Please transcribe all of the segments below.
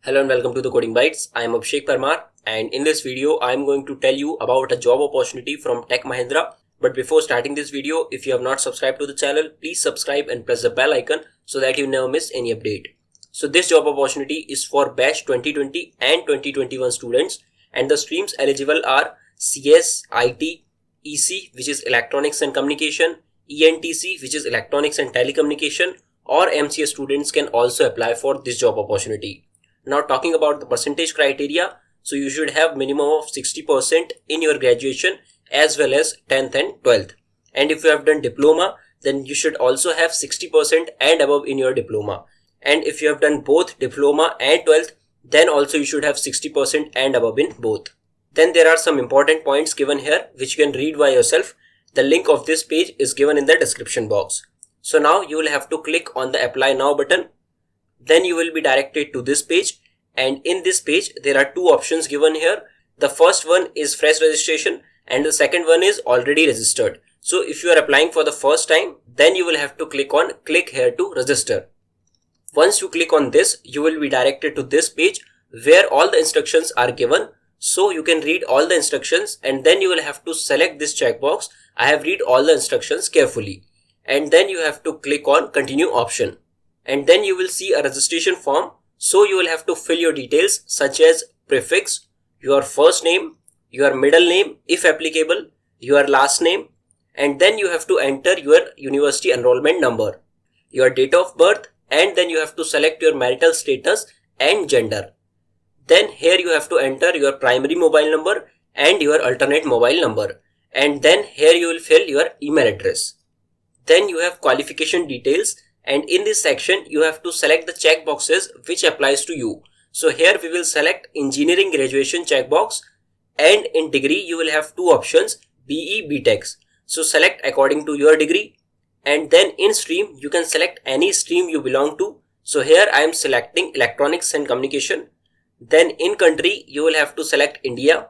Hello and welcome to the Coding Bytes. I am Abhishek Parmar, and in this video I am going to tell you about a job opportunity from Tech Mahindra. But before starting this video, if you have not subscribed to the channel, please subscribe and press the bell icon so that you never miss any update. So this job opportunity is for batch 2020 and 2021 students, and the streams eligible are CS, IT, EC which is Electronics and Communication, ENTC which is Electronics and Telecommunication, or MCA students can also apply for this job opportunity. Now talking about the percentage criteria, so you should have minimum of 60% in your graduation as well as 10th and 12th. And if you have done diploma, then you should also have 60% and above in your diploma. And if you have done both diploma and 12th, then also you should have 60% and above in both. Then there are some important points given here which you can read by yourself. The link of this page is given in the description box. So now you will have to click on the apply now button. Then you will be directed to this page, and in this page there are two options given here. The first one is fresh registration and the second one is already registered. So if you are applying for the first time, then you will have to click on click here to register. Once you click on this, you will be directed to this page where all the instructions are given. So you can read all the instructions and then you will have to select this checkbox. I have read all the instructions carefully, and then you have to click on continue option. And then you will see a registration form. So you will have to fill your details such as prefix, your first name, your middle name if applicable, your last name, and then you have to enter your university enrollment number, your date of birth, and then you have to select your marital status and gender. Then here you have to enter your primary mobile number and your alternate mobile number, and then here you will fill your email address. Then you have qualification details. And in this section, you have to select the checkboxes which applies to you. So here we will select engineering graduation checkbox, and in degree you will have two options, BE, BTech. So select according to your degree, and then in stream you can select any stream you belong to. So here I am selecting Electronics and Communication. Then in country you will have to select India.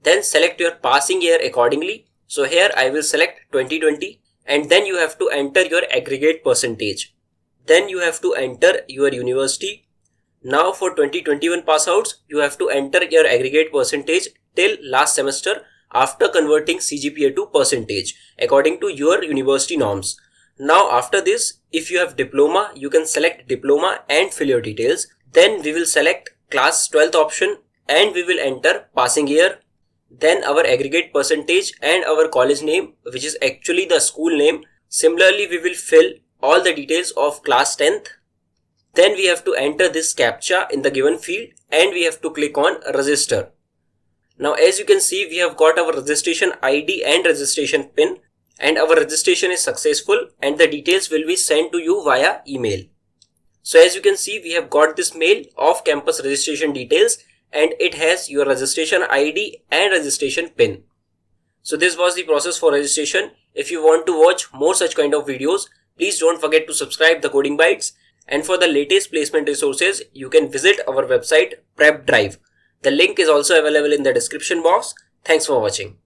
Then select your passing year accordingly. So here I will select 2020. And then you have to enter your aggregate percentage. Then you have to enter your university. Now for 2021 pass outs, you have to enter your aggregate percentage till last semester after converting CGPA to percentage according to your university norms. Now after this, if you have diploma, you can select diploma and fill your details. Then we will select class 12th option and we will enter passing year. Then our aggregate percentage and our college name, which is actually the school name. Similarly, we will fill all the details of class 10th. Then we have to enter this CAPTCHA in the given field and we have to click on register. Now as you can see, we have got our registration ID and registration PIN, and our registration is successful and the details will be sent to you via email. So as you can see, we have got this mail of campus registration details, and it has your registration ID and registration PIN. So this was the process for registration. If you want to watch more such kind of videos, please don't forget to subscribe the Coding Bytes. And for the latest placement resources, you can visit our website Prep Drive. The link is also available in the description box. Thanks for watching.